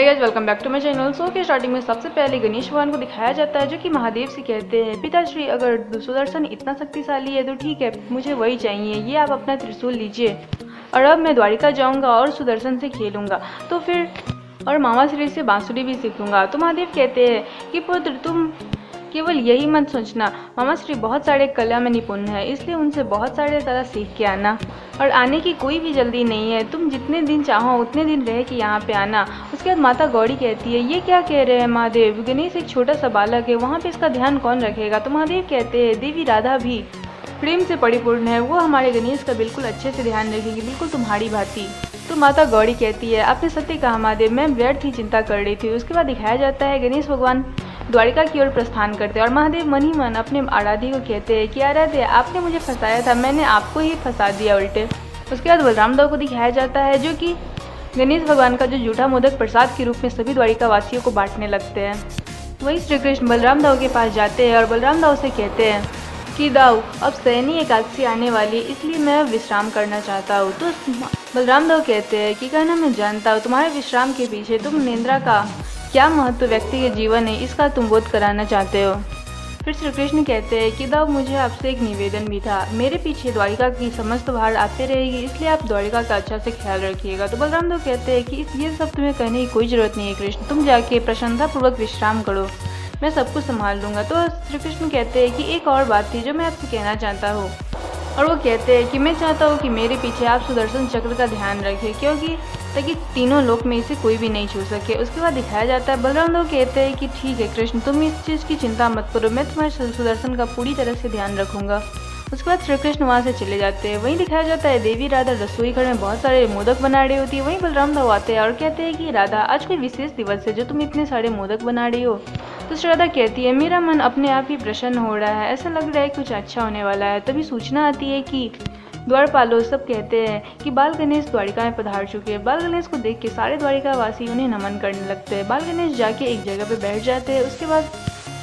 Guys, welcome back to my channel. So के starting में सबसे पहले गणेश भगवान को दिखाया जाता है, जो कि महादेव से कहते हैं, पिताश्री अगर सुदर्शन इतना शक्तिशाली है तो ठीक है, मुझे वही चाहिए। ये आप अपना त्रिशूल लीजिए और अब मैं द्वारिका जाऊंगा और सुदर्शन से खेलूंगा, तो फिर और मामा श्री से बांसुरी भी सीखूंगा। तो महादेव कहते हैं कि पुत्र, तुम केवल यही मत सोचना, मामा श्री बहुत सारे कला में निपुण है, इसलिए उनसे बहुत सारे कला सीख के आना। और आने की कोई भी जल्दी नहीं है, तुम जितने दिन चाहो उतने दिन रह के यहाँ पे आना। उसके बाद माता गौरी कहती है, ये क्या कह रहे हैं महादेव, गणेश एक छोटा सा बालक है, वहाँ पे इसका ध्यान कौन रखेगा। तो महादेव कहते हैं, देवी राधा भी प्रेम से परिपूर्ण है, वो हमारे गणेश का बिल्कुल अच्छे से ध्यान रखेगी, बिल्कुल तुम्हारी भांति। तो माता गौरी कहती है, आपने सत्य कहा महादेव, मैं व्यर्थ ही चिंता कर रही थी। उसके बाद दिखाया जाता है गणेश भगवान द्वारिका की ओर प्रस्थान करते हैं और महादेव मन ही मन अपने आराध्य को कहते हैं कि आराध्य, आपने मुझे फंसाया था, मैंने आपको ही फंसा दिया उल्टे। उसके बाद बलराम दाऊ को दिखाया जाता है, जो कि गणेश भगवान का जो जूठा मोदक प्रसाद के रूप में सभी द्वारिका वासियों को बांटने लगते हैं। वहीं श्री कृष्ण बलराम दाऊ के पास जाते हैं और बलराम दाऊ से कहते हैं कि दाऊ, अब शयनी एकादशी आने वाली, इसलिए मैं अब विश्राम करना चाहता हूँ। तो बलराम दाऊ कहते हैं कि कहना मैं जानता हूँ, तुम्हारे विश्राम के पीछे तुम निद्रा का क्या महत्व व्यक्ति के जीवन है, इसका तुम बोध कराना चाहते हो। फिर श्री कृष्ण कहते हैं कि दाऊ, मुझे आपसे एक निवेदन भी था, मेरे पीछे द्वारिका की समस्त भार आते रहेगी, इसलिए आप द्वारिका का अच्छा से ख्याल रखिएगा। तो बलराम दाऊ कहते हैं कि ये सब तुम्हें कहने की कोई ज़रूरत नहीं है कृष्ण, तुम जाके प्रसन्नतापूर्वक विश्राम करो, मैं सब कुछ संभाल लूँगा। तो श्री कृष्ण कहते हैं कि एक और बात थी जो मैं आपसे कहना चाहता हूँ, और वो कहते हैं कि मैं चाहता हूँ कि मेरे पीछे आप सुदर्शन चक्र का ध्यान रखें, क्योंकि ताकि तीनों लोक में इसे कोई भी नहीं छू सके। उसके बाद दिखाया जाता है बलराम दाऊ कहते हैं कि ठीक है कृष्ण, तुम इस चीज़ की चिंता मत करो, मैं तुम्हारे सुदर्शन का पूरी तरह से ध्यान रखूंगा। उसके बाद श्री कृष्ण वहाँ से चले जाते हैं। वहीं दिखाया जाता है देवी राधा रसोई घर में बहुत सारे मोदक बना रही होती है। वहीं बलराम दाऊ आते हैं और कहते हैं कि राधा, आज कोई विशेष दिवस है जो तुम इतने सारे मोदक बना रही हो। तो श्री राधा कहती है, मेरा मन अपने आप ही प्रसन्न हो रहा है, ऐसा लग रहा है कुछ अच्छा होने वाला है। तभी सूचना आती है कि द्वारपालों सब कहते हैं कि बाल गणेश द्वारिका में पधार चुके हैं। बाल गणेश को देख के सारे द्वारिका वासी उन्हें नमन करने लगते हैं। बाल गणेश जाके एक जगह पे बैठ जाते हैं। उसके बाद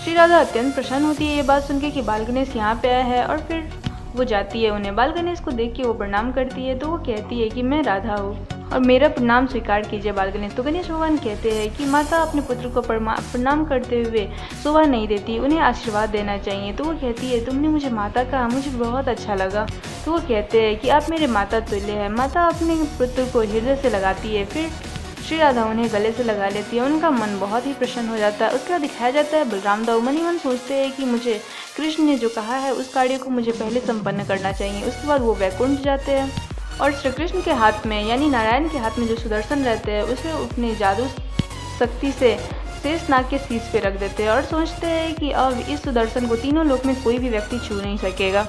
श्री राधा अत्यंत प्रसन्न होती है ये बात सुन के कि बाल गणेश यहाँ पे आया है, और फिर वो जाती है उन्हें बाल गणेश को देख के वो प्रणाम करती है। तो वो कहती है कि मैं राधा हूँ और मेरा प्रणाम स्वीकार कीजिए बाल गणेश। तो गणेश भगवान कहते हैं कि माता अपने पुत्र को प्रणाम करते हुए शोभा नहीं देती, उन्हें आशीर्वाद देना चाहिए। तो वो कहती है, तुमने मुझे माता कहा, मुझे बहुत अच्छा लगा। तो वो कहते हैं कि आप मेरे माता तुल्य हैं। माता अपने पुत्र को हृदय से लगाती है, फिर श्री राधा उन्हें गले से लगा लेती है, उनका मन बहुत ही प्रसन्न हो जाता है। उसके बाद दिखाया जाता है बलराम दाऊ मन ही मन सोचते हैं कि मुझे कृष्ण ने जो कहा है उस कार्य को मुझे पहले संपन्न करना चाहिए। उसके बाद वो वैकुंठ जाते हैं और श्री कृष्ण के हाथ में यानी नारायण के हाथ में जो सुदर्शन रहते हैं उसे अपने जादू शक्ति से शेषनाग के शीश पे रख देते हैं और सोचते हैं कि अब इस सुदर्शन को तीनों लोक में कोई भी व्यक्ति छू नहीं सकेगा।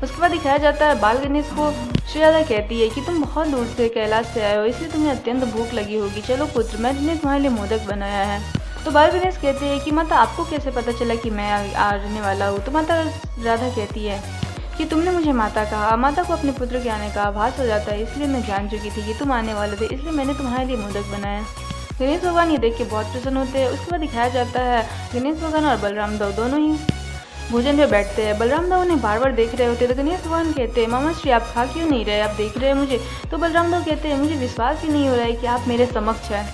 उसके बाद दिखाया जाता है बाल गणेश को श्री राधा कहती है कि तुम बहुत दूर से कैलाश से आए हो, इसलिए तुम्हें अत्यंत भूख लगी होगी, चलो पुत्र, मैंने तुम्हारे लिए मोदक बनाया है। तो बाल गणेश कहते हैं कि माता, आपको कैसे पता चला कि मैं आने वाला हूँ। तो माता राधा कहती है कि तुमने मुझे माता कहा, माता को अपने पुत्र के आने का आभास हो जाता है, इसलिए मैं जान चुकी थी कि तुम आने वाले थे, इसलिए मैंने तुम्हारे लिए मोदक बनाया। गणेश भगवान ये देख के बहुत प्रसन्न होते हैं। उसके बाद दिखाया जाता है गणेश भगवान और बलराम दाऊ दोनों ही भोजन पे बैठते हैं। बलराम दाऊ उन्हें बार बार देख रहे होते हैं। तो गणेश भगवान कहते हैं, मामा श्री, आप खा क्यों नहीं रहे, आप देख रहे हैं मुझे। तो बलराम दाऊ कहते हैं, मुझे विश्वास ही नहीं हो रहा है कि आप मेरे समक्ष हैं।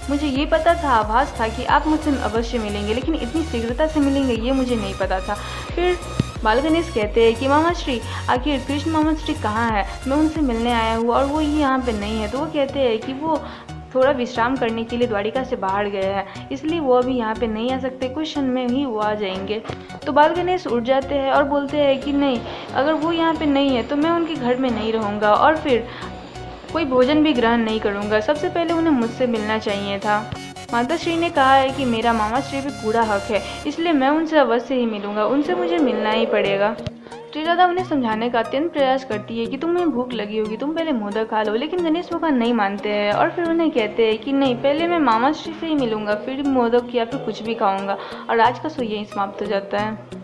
मुझे ये पता था, आभास था कि आप मुझसे अवश्य मिलेंगे, लेकिन इतनी शीघ्रता से मिलेंगे ये मुझे नहीं पता था। फिर बाल गणेश कहते हैं कि मामा श्री, आखिर कृष्ण मामा श्री कहाँ है, मैं उनसे मिलने आया हूँ और वो यहाँ पे नहीं है। तो वो कहते हैं कि वो थोड़ा विश्राम करने के लिए द्वारिका से बाहर गया है, इसलिए वो अभी यहाँ पे नहीं आ सकते, कुछ क्षण में ही वो आ जाएंगे। तो बाल गणेश उठ जाते हैं और बोलते हैं कि नहीं, अगर वो यहाँ पे नहीं है तो मैं उनके घर में नहीं रहूँगा और फिर कोई भोजन भी ग्रहण नहीं करूँगा। सबसे पहले उन्हें मुझसे मिलना चाहिए था। माता श्री ने कहा है कि मेरा मामा श्री पे पूरा हक है, इसलिए मैं उनसे अवश्य ही मिलूंगा, उनसे मुझे मिलना ही पड़ेगा। श्री राधा उन्हें समझाने का अत्यंत प्रयास करती है कि तुम्हें भूख लगी होगी, तुम पहले मोदक खा लो, लेकिन गणेश भगवान नहीं मानते हैं और फिर उन्हें कहते हैं कि नहीं, पहले मैं मामा श्री से ही मिलूंगा, फिर मोदक या फिर कुछ भी खाऊंगा। और आज का शो यही समाप्त हो जाता है।